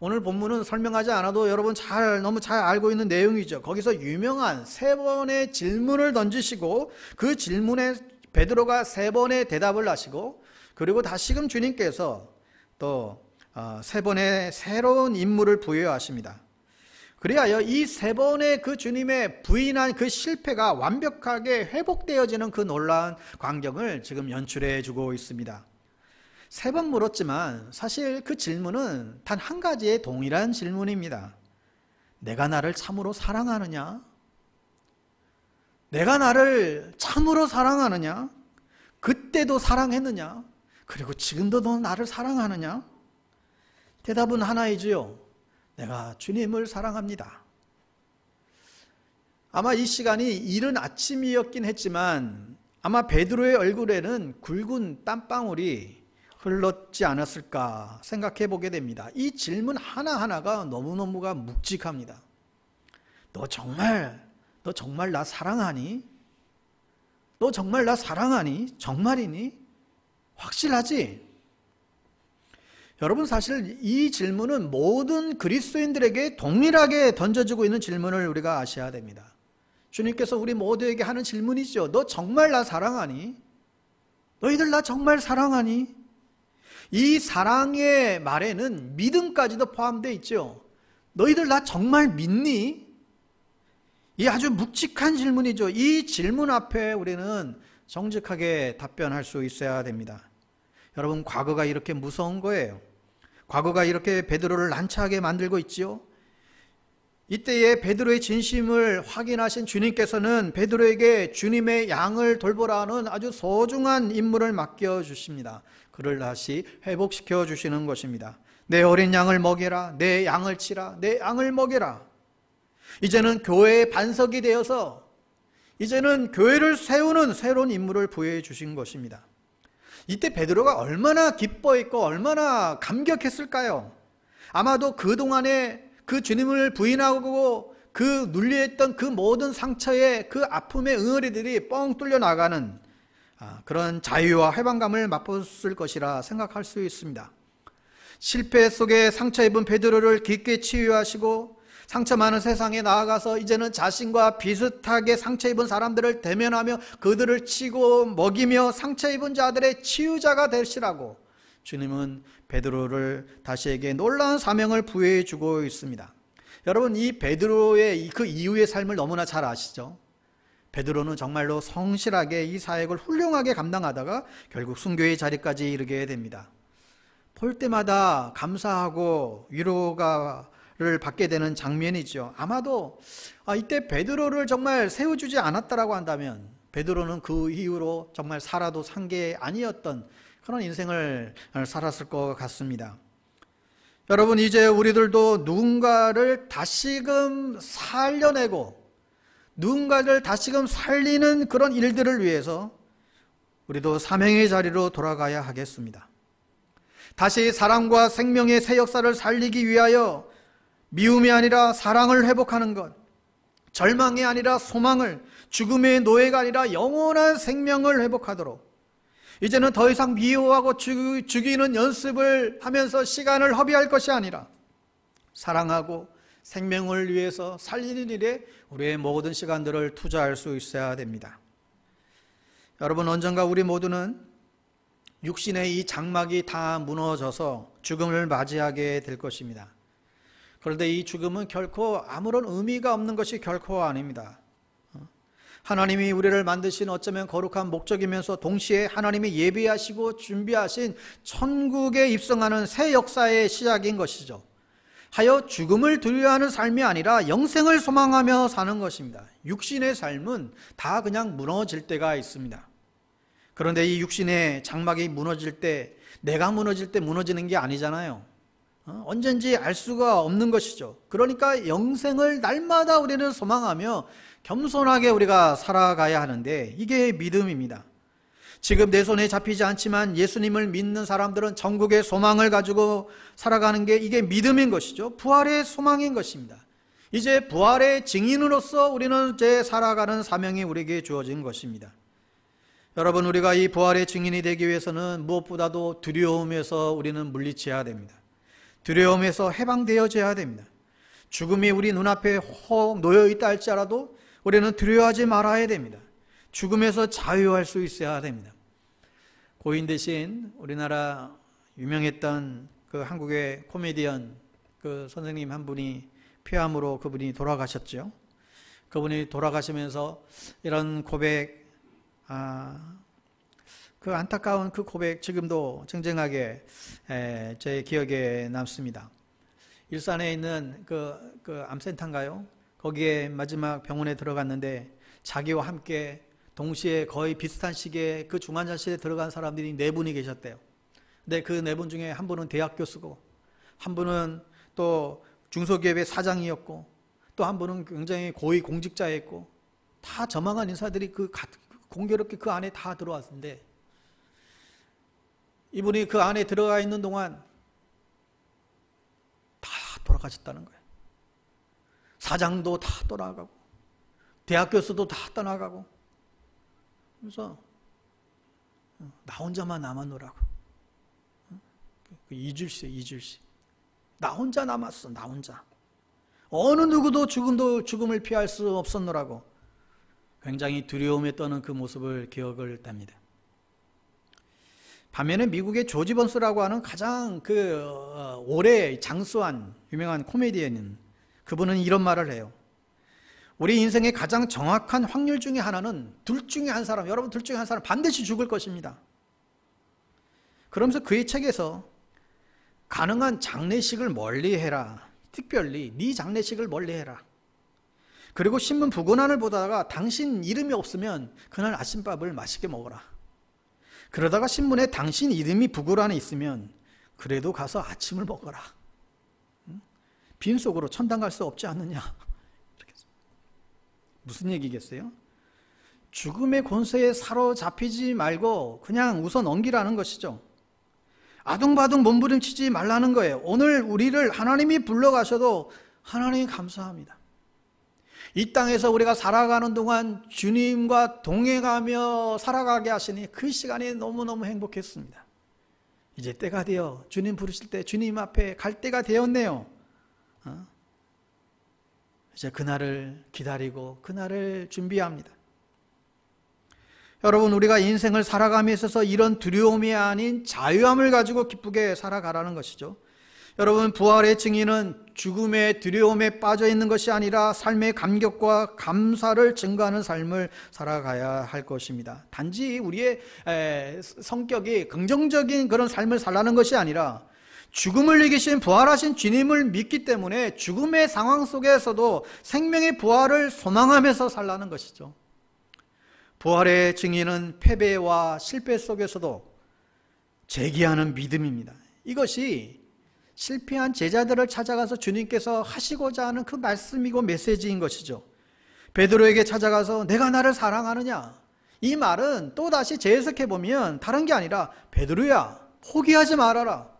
Speaker 1: 오늘 본문은 설명하지 않아도 여러분 너무 잘 알고 있는 내용이죠. 거기서 유명한 3번의 질문을 던지시고 그 질문에 베드로가 3번의 대답을 하시고 그리고 다시금 주님께서 또 3번의 새로운 임무를 부여하십니다. 그리하여 이 3번의 그 주님의 부인한 그 실패가 완벽하게 회복되어지는 그 놀라운 광경을 지금 연출해 주고 있습니다. 3번 물었지만 사실 그 질문은 단 한 가지의 동일한 질문입니다. 내가 나를 참으로 사랑하느냐? 내가 나를 참으로 사랑하느냐? 그때도 사랑했느냐? 그리고 지금도 너 나를 사랑하느냐? 대답은 하나이지요. 내가 주님을 사랑합니다. 아마 이 시간이 이른 아침이었긴 했지만 아마 베드로의 얼굴에는 굵은 땀방울이 흘렀지 않았을까 생각해 보게 됩니다. 이 질문 하나하나가 너무너무가 묵직합니다. 너 정말 나 사랑하니? 너 정말 나 사랑하니? 정말이니? 확실하지? 여러분 사실 이 질문은 모든 그리스도인들에게 동일하게 던져지고 있는 질문을 우리가 아셔야 됩니다. 주님께서 우리 모두에게 하는 질문이죠. 너 정말 나 사랑하니? 너희들 나 정말 사랑하니? 이 사랑의 말에는 믿음까지도 포함되어 있죠. 너희들 나 정말 믿니? 이 아주 묵직한 질문이죠. 이 질문 앞에 우리는 정직하게 답변할 수 있어야 됩니다. 여러분 과거가 이렇게 무서운 거예요. 과거가 이렇게 베드로를 난처하게 만들고 있지요. 이때에 베드로의 진심을 확인하신 주님께서는 베드로에게 주님의 양을 돌보라는 아주 소중한 임무를 맡겨주십니다. 그를 다시 회복시켜 주시는 것입니다. 내 어린 양을 먹여라, 내 양을 치라, 내 양을 먹여라. 이제는 교회의 반석이 되어서 이제는 교회를 세우는 새로운 임무를 부여해 주신 것입니다. 이때 베드로가 얼마나 기뻐했고 얼마나 감격했을까요? 아마도 그동안에 그 주님을 부인하고 그 눌려있던 그 모든 상처의 그 아픔의 응어리들이 뻥 뚫려 나가는 그런 자유와 해방감을 맛봤을 것이라 생각할 수 있습니다. 실패 속에 상처 입은 베드로를 깊게 치유하시고 상처 많은 세상에 나아가서 이제는 자신과 비슷하게 상처 입은 사람들을 대면하며 그들을 치고 먹이며 상처 입은 자들의 치유자가 되시라고 주님은 베드로를 다시에게 놀라운 사명을 부여해 주고 있습니다. 여러분 이 베드로의 그 이후의 삶을 너무나 잘 아시죠? 베드로는 정말로 성실하게 이 사역을 훌륭하게 감당하다가 결국 순교의 자리까지 이르게 됩니다. 볼 때마다 감사하고 위로를 받게 되는 장면이죠. 아마도 이때 베드로를 정말 세워주지 않았다라고 한다면 베드로는 그 이후로 정말 살아도 산 게 아니었던 그런 인생을 살았을 것 같습니다. 여러분 이제 우리들도 누군가를 다시금 살려내고 누군가를 다시금 살리는 그런 일들을 위해서 우리도 사명의 자리로 돌아가야 하겠습니다. 다시 사랑과 생명의 새 역사를 살리기 위하여 미움이 아니라 사랑을 회복하는 것, 절망이 아니라 소망을, 죽음의 노예가 아니라 영원한 생명을 회복하도록 이제는 더 이상 미워하고 죽이는 연습을 하면서 시간을 허비할 것이 아니라 사랑하고 생명을 위해서 살리는 일에 우리의 모든 시간들을 투자할 수 있어야 됩니다. 여러분 언젠가 우리 모두는 육신의 이 장막이 다 무너져서 죽음을 맞이하게 될 것입니다. 그런데 이 죽음은 결코 아무런 의미가 없는 것이 결코 아닙니다. 하나님이 우리를 만드신 어쩌면 거룩한 목적이면서 동시에 하나님이 예비하시고 준비하신 천국에 입성하는 새 역사의 시작인 것이죠. 하여 죽음을 두려워하는 삶이 아니라 영생을 소망하며 사는 것입니다. 육신의 삶은 다 그냥 무너질 때가 있습니다. 그런데 이 육신의 장막이 무너질 때, 내가 무너질 때 무너지는 게 아니잖아요. 언젠지 알 수가 없는 것이죠. 그러니까 영생을 날마다 우리는 소망하며 겸손하게 우리가 살아가야 하는데, 이게 믿음입니다. 지금 내 손에 잡히지 않지만 예수님을 믿는 사람들은 천국의 소망을 가지고 살아가는 게 이게 믿음인 것이죠. 부활의 소망인 것입니다. 이제 부활의 증인으로서 우리는 이제 살아가는 사명이 우리에게 주어진 것입니다. 여러분, 우리가 이 부활의 증인이 되기 위해서는 무엇보다도 두려움에서 우리는 물리쳐야 됩니다. 두려움에서 해방되어져야 됩니다. 죽음이 우리 눈앞에 혹 놓여 있다 할지라도 우리는 두려워하지 말아야 됩니다. 죽음에서 자유할 수 있어야 됩니다. 고인 대신 우리나라 유명했던 그 한국의 코미디언 그 선생님 한 분이 폐암으로 그분이 돌아가셨죠. 그분이 돌아가시면서 이런 고백, 그 안타까운 그 고백 지금도 쟁쟁하게 제 기억에 남습니다. 일산에 있는 그 암센터인가요? 거기에 마지막 병원에 들어갔는데 자기와 함께 동시에 거의 비슷한 시기에 그 중환자실에 들어간 사람들이 4분이 계셨대요. 근데 그 4분 중에 한 분은 대학 교수고, 한 분은 또 중소기업의 사장이었고, 또 한 분은 굉장히 고위 공직자였고, 다 저망한 인사들이 공교롭게 그 안에 다 들어왔는데, 이분이 그 안에 들어가 있는 동안 다 돌아가셨다는 거예요. 사장도 다 떠나가고, 대학 교수도 다 떠나가고, 그래서 나 혼자만 남았노라고. 이줄씨. 나 혼자 남았어, 나 혼자. 어느 누구도 죽음을 피할 수 없었노라고. 굉장히 두려움에 떠는 그 모습을 기억을 합니다. 반면에 미국의 조지 번스라고 하는 가장 오래 장수한 유명한 코미디언인, 그분은 이런 말을 해요. 우리 인생의 가장 정확한 확률 중에 하나는 둘 중에 한 사람, 여러분 둘 중에 한 사람 반드시 죽을 것입니다. 그러면서 그의 책에서 가능한 장례식을 멀리해라. 특별히 네 장례식을 멀리해라. 그리고 신문 부고난을 보다가 당신 이름이 없으면 그날 아침밥을 맛있게 먹어라. 그러다가 신문에 당신 이름이 부고란에 있으면 그래도 가서 아침을 먹어라. 빈속으로 천당 갈 수 없지 않느냐. 무슨 얘기겠어요? 죽음의 권세에 사로잡히지 말고 그냥 웃어 넘기라는 것이죠. 아둥바둥 몸부림치지 말라는 거예요. 오늘 우리를 하나님이 불러가셔도 하나님 감사합니다. 이 땅에서 우리가 살아가는 동안 주님과 동행하며 살아가게 하시니 그 시간이 너무너무 행복했습니다. 이제 때가 되어 주님 부르실 때 주님 앞에 갈 때가 되었네요. 이제 그날을 기다리고 그날을 준비합니다. 여러분, 우리가 인생을 살아감에 있어서 이런 두려움이 아닌 자유함을 가지고 기쁘게 살아가라는 것이죠. 여러분, 부활의 증인은 죽음의 두려움에 빠져 있는 것이 아니라 삶의 감격과 감사를 증거하는 삶을 살아가야 할 것입니다. 단지 우리의 성격이 긍정적인 그런 삶을 살라는 것이 아니라 죽음을 이기신 부활하신 주님을 믿기 때문에 죽음의 상황 속에서도 생명의 부활을 소망하면서 살라는 것이죠. 부활의 증인은 패배와 실패 속에서도 재기하는 믿음입니다. 이것이 실패한 제자들을 찾아가서 주님께서 하시고자 하는 그 말씀이고 메시지인 것이죠. 베드로에게 찾아가서 내가 나를 사랑하느냐? 이 말은 또다시 재해석해보면 다른 게 아니라 베드로야, 포기하지 말아라.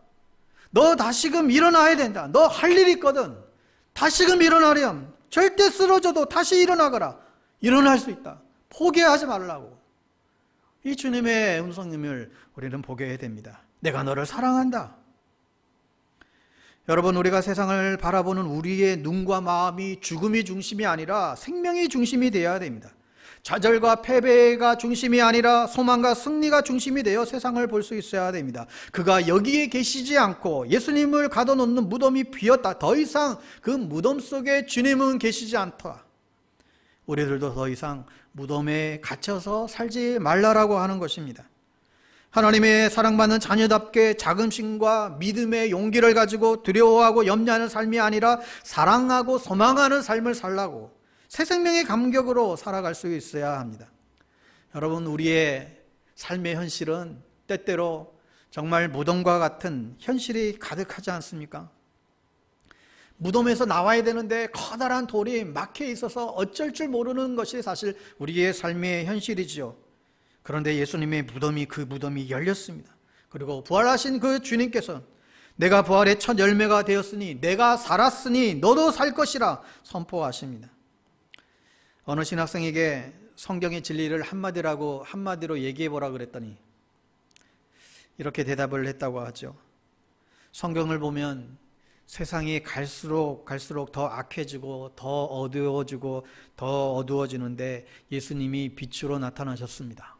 Speaker 1: 너 다시금 일어나야 된다. 너 할 일이 있거든. 다시금 일어나렴. 절대 쓰러져도 다시 일어나거라. 일어날 수 있다. 포기하지 말라고. 이 주님의 음성임을 우리는 보게 해야 됩니다. 내가 너를 사랑한다. 여러분, 우리가 세상을 바라보는 우리의 눈과 마음이 죽음이 중심이 아니라 생명이 중심이 되어야 됩니다. 좌절과 패배가 중심이 아니라 소망과 승리가 중심이 되어 세상을 볼 수 있어야 됩니다. 그가 여기에 계시지 않고 예수님을 가둬놓는 무덤이 비었다. 더 이상 그 무덤 속에 주님은 계시지 않다. 우리들도 더 이상 무덤에 갇혀서 살지 말라라고 하는 것입니다. 하나님의 사랑받는 자녀답게 자긍심과 믿음의 용기를 가지고 두려워하고 염려하는 삶이 아니라 사랑하고 소망하는 삶을 살라고 새 생명의 감격으로 살아갈 수 있어야 합니다. 여러분, 우리의 삶의 현실은 때때로 정말 무덤과 같은 현실이 가득하지 않습니까? 무덤에서 나와야 되는데 커다란 돌이 막혀 있어서 어쩔 줄 모르는 것이 사실 우리의 삶의 현실이지요. 그런데 예수님의 무덤이, 그 무덤이 열렸습니다. 그리고 부활하신 그 주님께서 내가 부활의 첫 열매가 되었으니 내가 살았으니 너도 살 것이라 선포하십니다. 어느 신학생에게 성경의 진리를 한마디로 얘기해 보라 그랬더니 이렇게 대답을 했다고 하죠. 성경을 보면 세상이 갈수록 더 악해지고 더 어두워지고 더 어두워지는데 예수님이 빛으로 나타나셨습니다.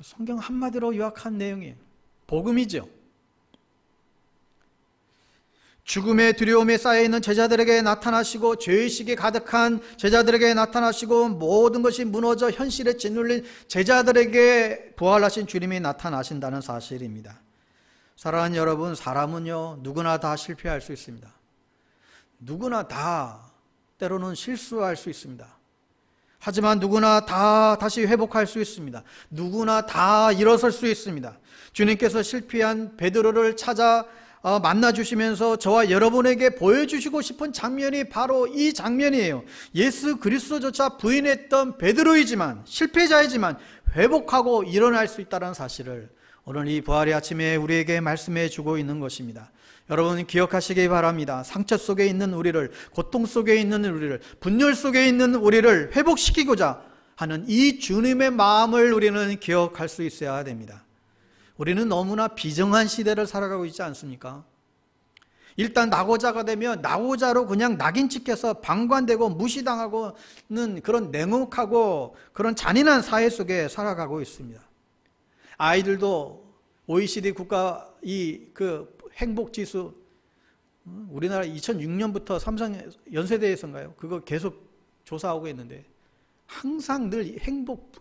Speaker 1: 성경 한마디로 요약한 내용이에요. 복음이죠. 죽음의 두려움에 쌓여있는 제자들에게 나타나시고 죄의식이 가득한 제자들에게 나타나시고 모든 것이 무너져 현실에 짓눌린 제자들에게 부활하신 주님이 나타나신다는 사실입니다. 사랑하는 여러분, 사람은요 누구나 다 실패할 수 있습니다. 누구나 다 때로는 실수할 수 있습니다. 하지만 누구나 다 다시 회복할 수 있습니다. 누구나 다 일어설 수 있습니다. 주님께서 실패한 베드로를 찾아 만나주시면서 저와 여러분에게 보여주시고 싶은 장면이 바로 이 장면이에요. 예수 그리스도조차 부인했던 베드로이지만, 실패자이지만 회복하고 일어날 수 있다는 사실을 오늘 이 부활의 아침에 우리에게 말씀해 주고 있는 것입니다. 여러분 기억하시기 바랍니다. 상처 속에 있는 우리를, 고통 속에 있는 우리를, 분열 속에 있는 우리를 회복시키고자 하는 이 주님의 마음을 우리는 기억할 수 있어야 됩니다. 우리는 너무나 비정한 시대를 살아가고 있지 않습니까? 일단 낙오자가 되면 낙오자로 그냥 낙인 찍혀서 방관되고 무시당하고는 그런 냉혹하고 그런 잔인한 사회 속에 살아가고 있습니다. 아이들도 OECD 국가 그 행복지수, 우리나라 2006년부터 삼성 연세대에서인가요? 그거 계속 조사하고 있는데 항상 늘 행복,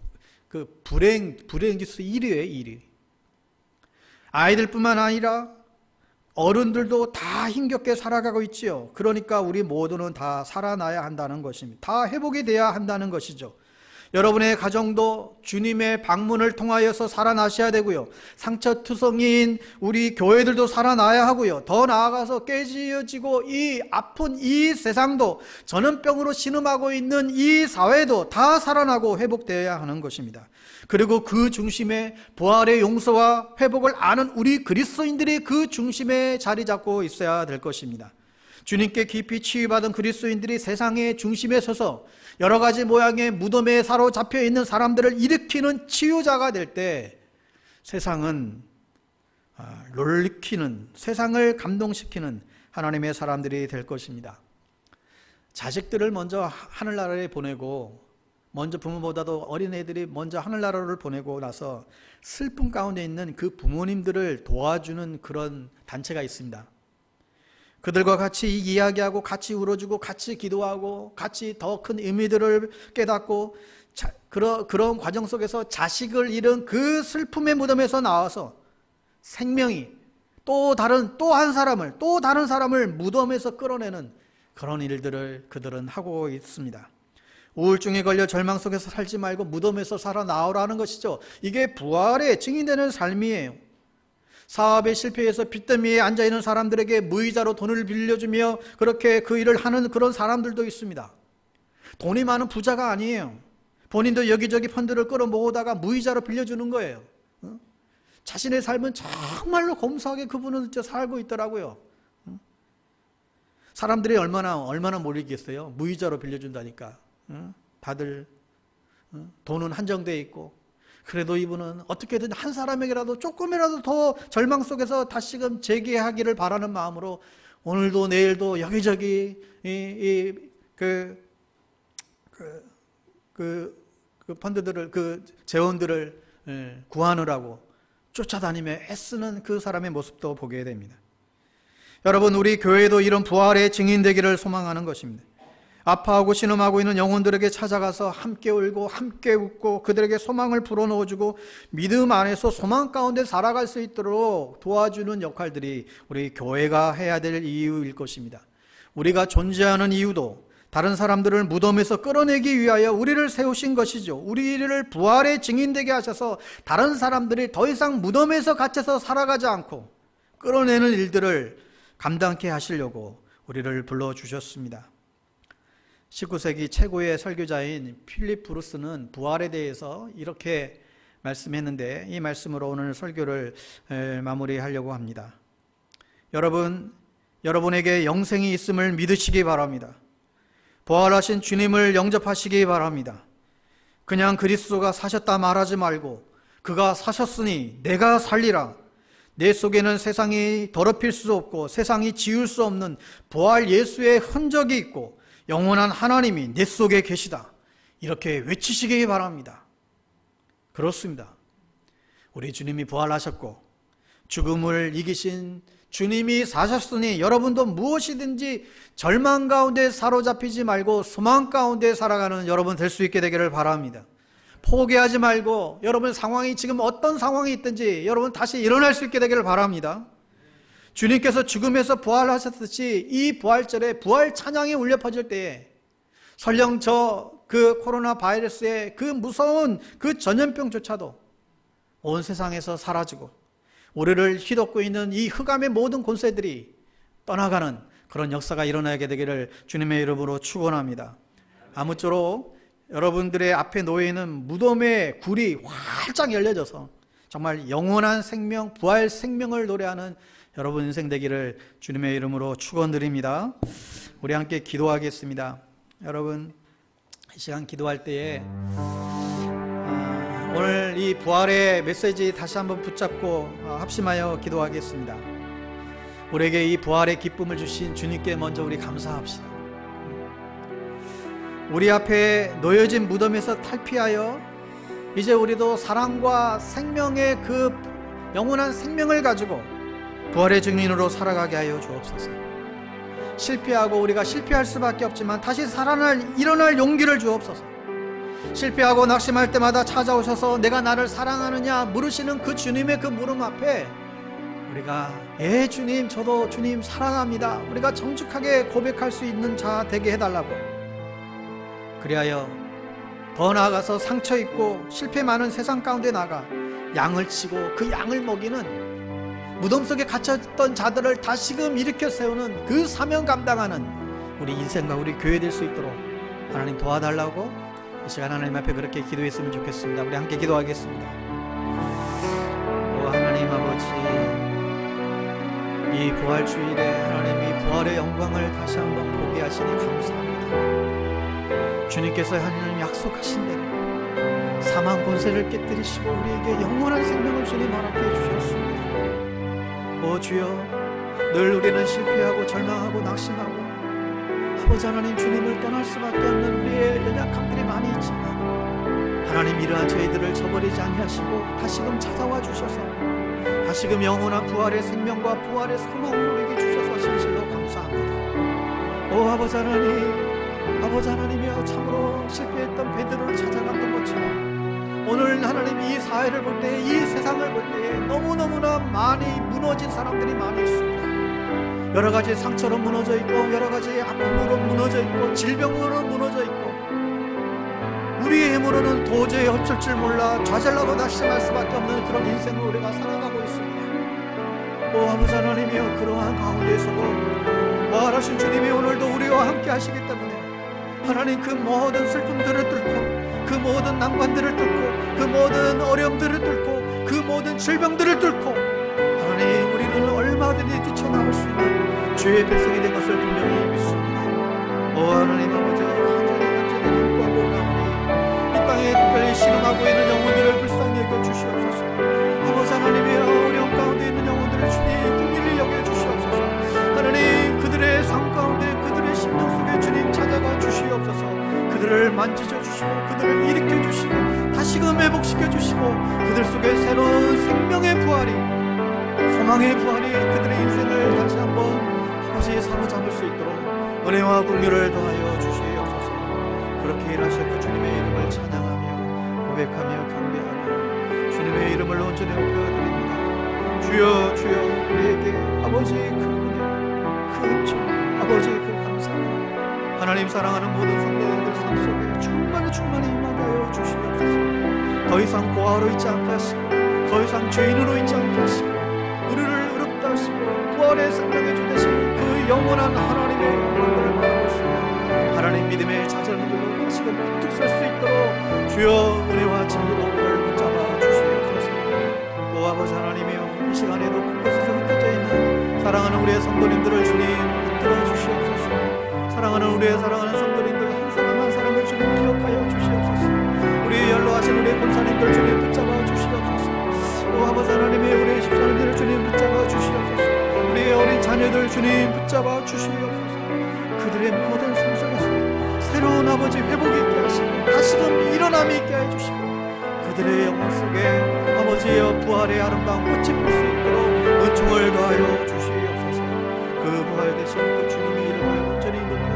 Speaker 1: 그 불행지수 1위예요, 1위. 아이들뿐만 아니라 어른들도 다 힘겹게 살아가고 있지요. 그러니까 우리 모두는 다 살아나야 한다는 것입니다. 다 회복이 돼야 한다는 것이죠. 여러분의 가정도 주님의 방문을 통하여서 살아나셔야 되고요. 상처투성이인 우리 교회들도 살아나야 하고요. 더 나아가서 깨지어지고 이 아픈 이 세상도, 전염병으로 신음하고 있는 이 사회도 다 살아나고 회복되어야 하는 것입니다. 그리고 그 중심에 부활의 용서와 회복을 아는 우리 그리스도인들이 그 중심에 자리 잡고 있어야 될 것입니다. 주님께 깊이 치유받은 그리스도인들이 세상의 중심에 서서 여러 가지 모양의 무덤에 사로잡혀 있는 사람들을 일으키는 치유자가 될 때 세상은 놀리키는, 세상을 감동시키는 하나님의 사람들이 될 것입니다. 자식들을 먼저 하늘나라에 보내고, 먼저 부모보다도 어린애들이 먼저 하늘나라를 보내고 나서 슬픔 가운데 있는 그 부모님들을 도와주는 그런 단체가 있습니다. 그들과 같이 이야기하고 같이 울어주고 같이 기도하고 같이 더 큰 의미들을 깨닫고 그런 과정 속에서 자식을 잃은 그 슬픔의 무덤에서 나와서 생명이 또 한 사람을 무덤에서 끌어내는 그런 일들을 그들은 하고 있습니다. 우울증에 걸려 절망 속에서 살지 말고 무덤에서 살아나오라는 것이죠. 이게 부활의 증인되는 삶이에요. 사업에 실패해서 빚더미에 앉아있는 사람들에게 무이자로 돈을 빌려주며 그렇게 그 일을 하는 그런 사람들도 있습니다. 돈이 많은 부자가 아니에요. 본인도 여기저기 펀드를 끌어모으다가 무이자로 빌려주는 거예요. 자신의 삶은 정말로 검소하게 그분은 살고 있더라고요. 사람들이 얼마나 몰리겠어요. 무이자로 빌려준다니까. 다들 돈은 한정되어 있고, 그래도 이분은 어떻게든 한 사람에게라도 조금이라도 더 절망 속에서 다시금 재기하기를 바라는 마음으로 오늘도 내일도 여기저기 그 펀드들을, 그 재원들을 구하느라고 쫓아다니며 애쓰는 그 사람의 모습도 보게 됩니다. 여러분, 우리 교회도 이런 부활의 증인 되기를 소망하는 것입니다. 아파하고 신음하고 있는 영혼들에게 찾아가서 함께 울고 함께 웃고 그들에게 소망을 불어넣어주고 믿음 안에서 소망 가운데 살아갈 수 있도록 도와주는 역할들이 우리 교회가 해야 될 이유일 것입니다. 우리가 존재하는 이유도 다른 사람들을 무덤에서 끌어내기 위하여 우리를 세우신 것이죠. 우리를 부활의 증인되게 하셔서 다른 사람들이 더 이상 무덤에서 갇혀서 살아가지 않고 끌어내는 일들을 감당케 하시려고 우리를 불러주셨습니다. 19세기 최고의 설교자인 필립 브루스는 부활에 대해서 이렇게 말씀했는데, 이 말씀으로 오늘 설교를 마무리하려고 합니다. 여러분에게 영생이 있음을 믿으시기 바랍니다. 부활하신 주님을 영접하시기 바랍니다. 그냥 그리스도가 사셨다 말하지 말고 그가 사셨으니 내가 살리라. 내 속에는 세상이 더럽힐 수 없고 세상이 지울 수 없는 부활 예수의 흔적이 있고 영원한 하나님이 내 속에 계시다. 이렇게 외치시기 바랍니다. 그렇습니다. 우리 주님이 부활하셨고 죽음을 이기신 주님이 사셨으니 여러분도 무엇이든지 절망 가운데 사로잡히지 말고 소망 가운데 살아가는 여러분 될 수 있게 되기를 바랍니다. 포기하지 말고 여러분 상황이 지금 어떤 상황이 있든지 여러분 다시 일어날 수 있게 되기를 바랍니다. 주님께서 죽음에서 부활하셨듯이 이 부활절에 부활 찬양이 울려 퍼질 때에 설령 그 코로나 바이러스의 그 무서운 그 전염병조차도 온 세상에서 사라지고 우리를 휘덮고 있는 이 흑암의 모든 권세들이 떠나가는 그런 역사가 일어나게 되기를 주님의 이름으로 축원합니다. 아무쪼록 여러분들의 앞에 놓여있는 무덤의 굴이 활짝 열려져서 정말 영원한 생명, 부활 생명을 노래하는 여러분 인생 되기를 주님의 이름으로 축원드립니다. 우리 함께 기도하겠습니다. 여러분 이 시간 기도할 때에 오늘 이 부활의 메시지 다시 한번 붙잡고 합심하여 기도하겠습니다. 우리에게 이 부활의 기쁨을 주신 주님께 먼저 우리 감사합시다. 우리 앞에 놓여진 무덤에서 탈피하여 이제 우리도 사랑과 생명의 그 영원한 생명을 가지고 부활의 증인으로 살아가게 하여 주옵소서. 실패하고 우리가 실패할 수밖에 없지만 다시 일어날 용기를 주옵소서. 실패하고 낙심할 때마다 찾아오셔서 내가 나를 사랑하느냐 물으시는 그 주님의 그 물음 앞에 우리가 주님 저도 주님 사랑합니다 우리가 정직하게 고백할 수 있는 자 되게 해달라고, 그리하여 더 나아가서 상처 입고 실패 많은 세상 가운데 나가 양을 치고 그 양을 먹이는 무덤 속에 갇혔던 자들을 다시금 일으켜 세우는 그 사명 감당하는 우리 인생과 우리 교회 될 수 있도록 하나님 도와달라고 이 시간 하나님 앞에 그렇게 기도했으면 좋겠습니다. 우리 함께 기도하겠습니다. 오 하나님 아버지, 이 부활주일에 하나님 이 부활의 영광을 다시 한번 보게 하시니 감사합니다. 주님께서 하나님 약속하신 대로 사망 권세를 깨뜨리시고 우리에게 영원한 생명을 주님 허락해 주셨습니다. 오 주여, 늘 우리는 실패하고 절망하고 낙심하고 아버지 하나님 주님을 떠날 수밖에 없는 우리의 연약함들이 많이 있지만 하나님 이러한 저희들을 저버리지 아니하시고 다시금 찾아와 주셔서 다시금 영원한 부활의 생명과 부활의 소망을 우리에게 주셔서 진실로 감사합니다. 오 아버지 하나님이여, 참으로 실패했던 베드로를 찾아갔던 것처럼 오늘 하나님 이 사회를 볼 때, 이 세상을 볼 때 너무너무나 많이 무너진 사람들이 많이 있습니다. 여러 가지 상처로 무너져 있고 여러 가지 아픔으로 무너져 있고 질병으로 무너져 있고 우리의 힘으로는 도저히 어쩔 줄 몰라 좌절하고 낙심할 수밖에 없는 그런 인생을 우리가 살아가고 있습니다. 오 아버지 하나님이여, 그러한 가운데서도 부활하신 주님이 오늘도 우리와 함께 하시기 때문에 하나님 그 모든 슬픔들을 뚫고 그 모든 난관들을 뚫고 그 모든 어려움들을 뚫고 그 모든 질병들을 뚫고 하나님 우리는 얼마든지 뛰쳐나올 수 있는 주의 백성이 된 것을 분명히 믿습니다. 오 하나님 아버지, 한절에 공부하고 나오니 이 땅에 특별히 신음하고 있는 영혼들을 불쌍히 여겨 주시옵소서. 아버지 하나님의 어려움 가운데 있는 영혼들을 주님 긍휼히 여겨 주시옵소서. 하나님 그들의 삶 가운데 그들의 심령 속에 주님 찾아가 주시옵소서. 그들을 만지셔 주시고 그들을 일으켜 주시고 다시금 회복시켜 주시고 그들 속에 새로운 생명의 부활이, 소망의 부활이 그들의 인생을 다시 한번 아버지 사로잡을 수 있도록 은혜와 긍휼을 더하여 주시옵소서. 그렇게 일하실 그 주님의 이름을 찬양하며 고백하며 경배하며 주님의 이름을 온전히 높여드립니다. 주여 주여, 우리에게 아버지의 그 은혜, 그 은총, 아버지의 그 감사를 하나님 사랑하는 모든 성도님들 삶 속에 충만히 임하게 하여 주시옵소서. 더 이상 고아로 있지 않게 하시고, 더 이상 죄인으로 있지 않게 하시고, 우리를 의롭다 하시고 부활의 생명의 주 되신 그 영원한 하나님의 영광을 바라볼 수 있는 하나님 믿음의 자녀들로 다시금 우뚝 설 수 있도록 주여 은혜와 진리로 우리를 붙잡아 주시옵소서. 오 아버지 하나님이여, 이 시간에도 곳곳에서 흩어져 있는 사랑하는 우리의 성도님들을 주님 붙들어 주시옵소서. 사랑하는 우리의 사랑하는 성도님들 한 사람 한 사람을 주님 기억하여 주시옵소서. 우리 연로하신 우리의 권사님들 주님 붙잡아 주시옵소서. 오 아버지 하나님의 우리의 집사님들을 주님 붙잡아 주시옵소서. 우리의 어린 자녀들 주님 붙잡아 주시옵소서. 그들의 모든 삶 속에서 새로운 아버지 회복이 있게 하시고 다시금 일어남이 있게 해주시고 그들의 영혼 속에 아버지의 부활의 아름다운 꽃이 필 수 있도록 은총을 더하여 주시옵소서. 그 부활 되신 그 주님의 이름을 온전히 높여드립니다.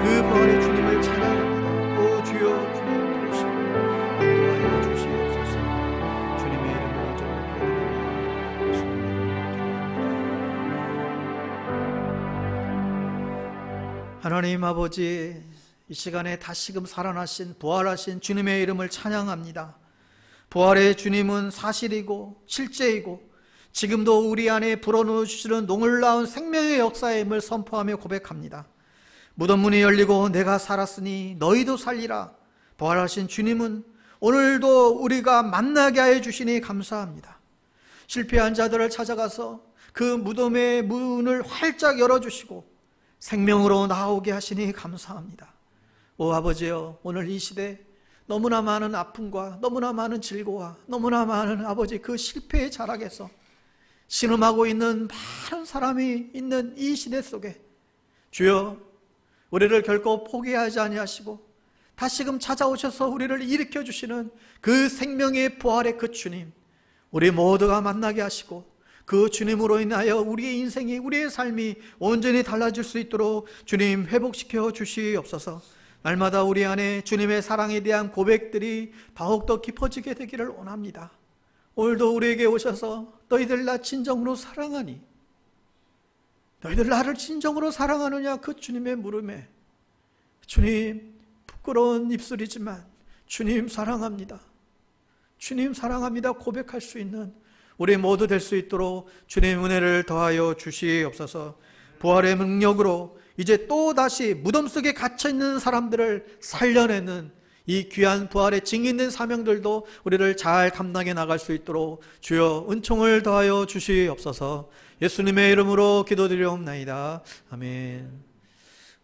Speaker 1: 그 부활의 주님을 찬양합니다. 오 주여, 주님 도우시고 인도하여 주시옵소서. 주님의 이름을 온전히 높여드리며 예수님의 이름으로 기도합니다. 하나님 아버지, 이 시간에 다시금 살아나신 부활하신 주님의 이름을 찬양합니다. 부활의 주님은 사실이고 실제이고 지금도 우리 안에 불어넣어 주시는 놀라운 생명의 역사임을 선포하며 고백합니다. 무덤 문이 열리고 내가 살았으니 너희도 살리라. 부활하신 주님은 오늘도 우리가 만나게 하여 주시니 감사합니다. 실패한 자들을 찾아가서 그 무덤의 문을 활짝 열어주시고 생명으로 나오게 하시니 감사합니다. 오 아버지여, 오늘 이 시대 너무나 많은 아픔과 너무나 많은 질고와 너무나 많은 아버지 그 실패의 자락에서 신음하고 있는 많은 사람이 있는 이 시대 속에 주여, 우리를 결코 포기하지 아니하시고 다시금 찾아오셔서 우리를 일으켜 주시는 그 생명의 부활의 그 주님, 우리 모두가 만나게 하시고 그 주님으로 인하여 우리의 인생이, 우리의 삶이 온전히 달라질 수 있도록 주님 회복시켜 주시옵소서. 날마다 우리 안에 주님의 사랑에 대한 고백들이 더욱더 깊어지게 되기를 원합니다. 오늘도 우리에게 오셔서 너희들 나 진정으로 사랑하니, 너희들 나를 진정으로 사랑하느냐, 그 주님의 물음에 주님, 부끄러운 입술이지만 주님 사랑합니다, 주님 사랑합니다 고백할 수 있는 우리 모두 될 수 있도록 주님 은혜를 더하여 주시옵소서. 부활의 능력으로 이제 또다시 무덤 속에 갇혀있는 사람들을 살려내는 이 귀한 부활의 증인된 사명들도 우리를 잘 감당해 나갈 수 있도록 주여 은총을 더하여 주시옵소서. 예수님의 이름으로 기도드리옵나이다. 아멘.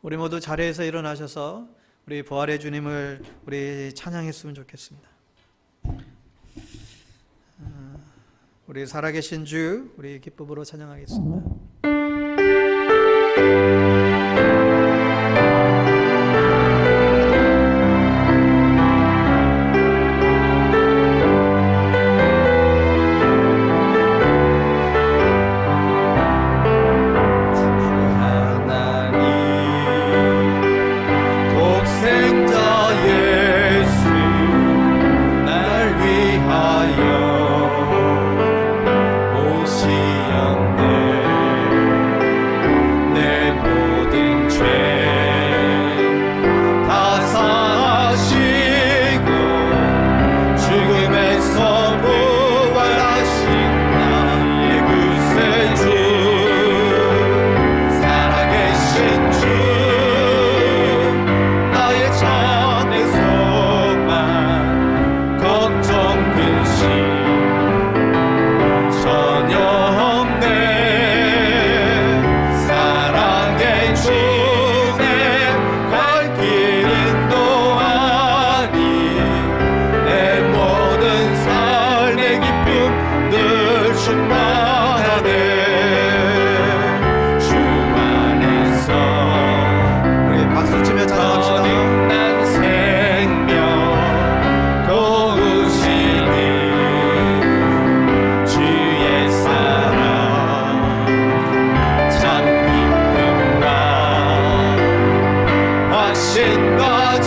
Speaker 1: 우리 모두 자리에서 일어나셔서 우리 부활의 주님을 우리 찬양했으면 좋겠습니다. 우리 살아계신 주, 우리 기쁨으로 찬양하겠습니다.
Speaker 2: 신과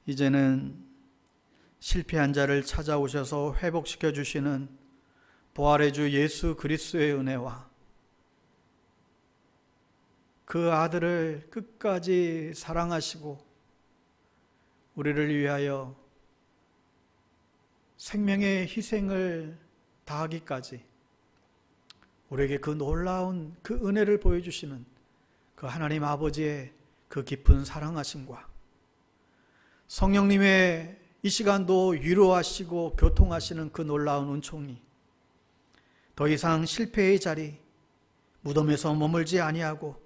Speaker 1: 이제는 실패한 자를 찾아오셔서 회복시켜 주시는 부활의 주 예수 그리스도의 은혜와 그 아들을 끝까지 사랑하시고 우리를 위하여 생명의 희생을 다하기까지 우리에게 그 놀라운 그 은혜를 보여주시는 그 하나님 아버지의 그 깊은 사랑하심과 성령님의 이 시간도 위로하시고 교통하시는 그 놀라운 은총이 더 이상 실패의 자리, 무덤에서 머물지 아니하고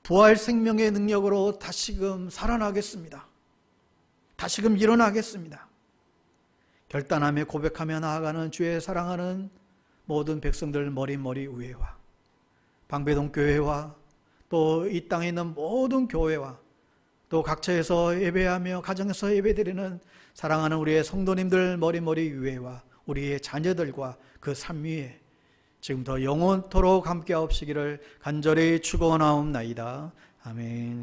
Speaker 1: 부활 생명의 능력으로 다시금 살아나겠습니다. 다시금 일어나겠습니다. 결단하며 고백하며 나아가는 주의 사랑하는 모든 백성들 머리 위에와 방배동 교회와 또 이 땅에 있는 모든 교회와 또 각처에서 예배하며 가정에서 예배드리는 사랑하는 우리의 성도님들 머리 위에와 우리의 자녀들과 그 삶 위에 지금부터 영원토록 함께하옵시기를 간절히 축원하옵나이다. 아멘.